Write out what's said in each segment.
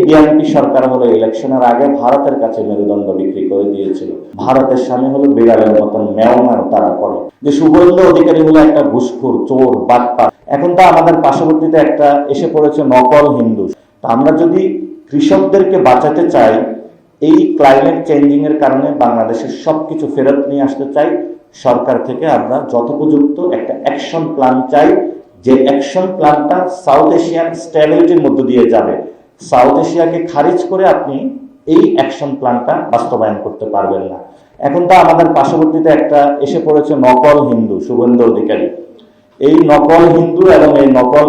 BNP সরকার হলো ইলেকশনের আগে ভারতের কাছে মেরুদণ্ড বিক্রি করে দিয়েছিল। ভারতের সামনে হলো বিড়ালের মতন ম্যাও ম্যাও তারা করে, যে শুভেন্দু অধিকারী হলো একটা ঘুষখোর, চোর, বাটপার। এখন তো আমাদের পার্শ্ববর্তীতে একটা এসে পড়েছে নকল হিন্দু। তা আমরা যদি কৃষকদেরকে বাঁচাতে চাই, এই ক্লাইমেট চেঞ্জিং এর কারণে বাংলাদেশের সবকিছু ফেরত নিয়ে আসতে চাই, সরকার থেকে আমরা যথোপযুক্ত একটা অ্যাকশন প্ল্যান চাই, যে অ্যাকশন প্ল্যানটা সাউথ এশিয়ান স্ট্যাবিলিটির মধ্য দিয়ে যাবে। সাউথ এশিয়াকে খারিজ করে আপনি এই অ্যাকশন প্ল্যানটা বাস্তবায়ন করতে পারবেন না। এখন তো আমাদের পার্শ্ববর্তীতে একটা এসে পড়েছে নকল হিন্দু, শুভেন্দু অধিকারী। এই নকল হিন্দু এবং এই নকল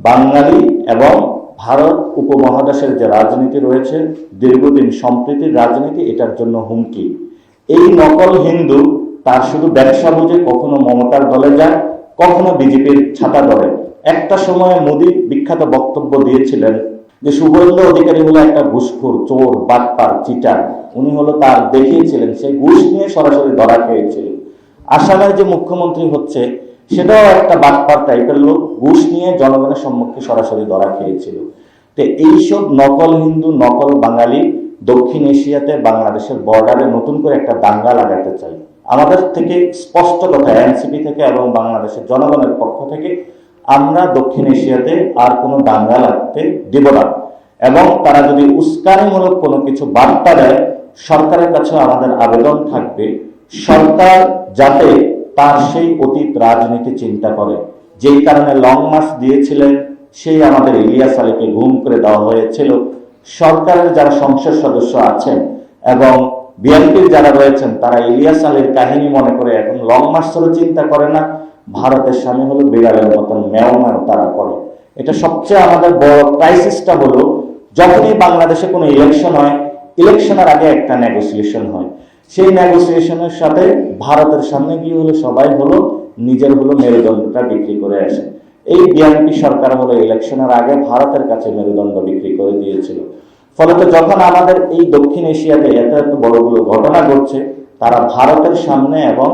বাঙালি এবং ভারত উপমহাদেশের যে রাজনীতি রয়েছে, দীর্ঘদিন সম্প্রীতির রাজনীতি, এটার জন্য হুমকি। এই নকল হিন্দু তার শুধু ব্যবসা বুঝে কখনো মমতার দলে যায়, কখনো বিজেপির ছাতা ধরে। একটা সময়ে মোদী বিখ্যাত বক্তব্য দিয়েছিলেন যে শুভেন্দু অধিকারী হলো একটা ঘুষখোর, চোর, বাটপার, চিটার। উনি হলো তার দেখিয়েছিলেন, সেই ঘুষ নিয়ে সরাসরি ধরা খেয়েছিল। আসামের যে মুখ্যমন্ত্রী হচ্ছে সেটাও একটা বাটপার টাইপের লোক, ঘুষ নিয়ে জনগণের সম্মুখে সরাসরি ধরা খেয়েছিল। তো এইসব নকল হিন্দু, নকল বাঙালি দক্ষিণ এশিয়াতে বাংলাদেশের বর্ডারে নতুন করে একটা দাঙ্গা লাগাতে চাই। আমাদের থেকে স্পষ্ট কথা, এনসিপি থেকে এবং বাংলাদেশের জনগণের পক্ষ থেকে, আমরা দক্ষিণ এশিয়াতে আর কোনো দাঙ্গা লাগতে দেব না। এবং তারা যদি উস্কানিমূলক কোনো কিছু বার্তা দেয়, সরকারের কাছে আমাদের আবেদন থাকবে, সরকার যাতে তার সেই অতীত রাজনীতি চিন্তা করে। যেই কারণে লং মার্চ দিয়েছিলেন, সেই আমাদের ইলিয়াস আলীকে গুম করে দেওয়া হয়েছিল। সরকারের যারা সংসদ সদস্য আছেন এবং বিএনপির যারা রয়েছেন, তারা ইলিয়াস আলীর কাহিনী মনে করে এখন লং মার্চেরও চিন্তা করে না, ভারতের সামনে হলো বিড়ালের মতন ম্যাও ম্যাও তারা করে। এটা সবচেয়ে আমাদের বড় ক্রাইসিসটা হলো, যখনই বাংলাদেশে কোনো ইলেকশন হয়, ইলেকশনের আগে একটা নেগোসিয়েশন হয়। সেই নেগোসিয়েশনের সাথে ভারতের সামনে গিয়ে হলো সবাই হলো নিজের হলো মেরুদণ্ডটা বিক্রি করে আসে। এই বিএনপি সরকার হলো ইলেকশনের আগে ভারতের কাছে মেরুদণ্ড বিক্রি করে দিয়েছিল। ফলত যখন আমাদের এই দক্ষিণ এশিয়াতে এত এত বড়গুলো ঘটনা ঘটছে, তারা ভারতের সামনে এবং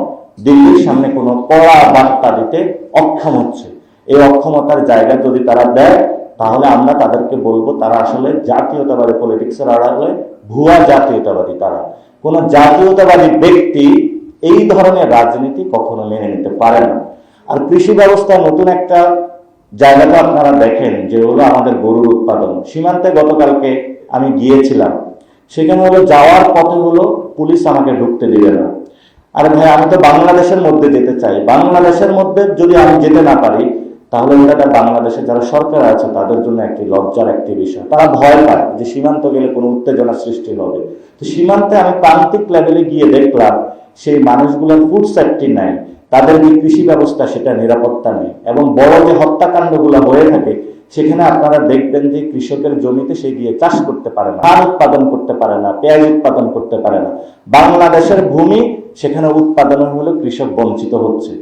দিল্লির সামনে কোনো কড়া বার্তা দিতে অক্ষম হচ্ছে। এই অক্ষমতার জায়গা যদি তারা দেয়, তাহলে আমরা তাদেরকে বলবো তারা আসলে জাতীয়তাবাদী পলিটিক্সের আড়ালে ভুয়া জাতীয়তাবাদী। তারা কোন জাতীয়তাবাদী ব্যক্তি এই ধরনের রাজনীতি কখনো মেনে নিতে পারে না। আর কৃষি ব্যবস্থায় নতুন একটা জায়গাটা আপনারা দেখেন, যে হলো আমাদের গরুর উৎপাদন। সীমান্তে গতকালকে আমি গিয়েছিলাম, সেখানে হলো যাওয়ার পথে হলো পুলিশ আমাকে ঢুকতে দিবে না। আরে ভাই, আমি তো বাংলাদেশের মধ্যে যেতে চাই। বাংলাদেশের মধ্যে যদি আমি যেতে না পারি, তাহলে এটা বাংলাদেশে যারা সরকার আছে তাদের জন্য একটি লজ্জার একটি বিষয়। তারা ভয় পায় যে সীমান্ত গেলে কোনো উত্তেজনা সৃষ্টি হবে। তো সীমান্তে আমি প্রান্তিক লেভেলে গিয়ে দেখলাম সেই মানুষগুলোর ফুড সেফটি নাই, তাদের যে কৃষি ব্যবস্থা সেটা নিরাপত্তা নেই। এবং বড় যে হত্যাকাণ্ডগুলো হয়ে থাকে, সেখানে আপনারা দেখবেন যে কৃষকের জমিতে সে গিয়ে চাষ করতে পারে না, ধান উৎপাদন করতে পারে না, পেঁয়াজ উৎপাদন করতে পারে না। বাংলাদেশের ভূমি, সেখানে উৎপাদন হলে কৃষক বঞ্চিত হচ্ছে।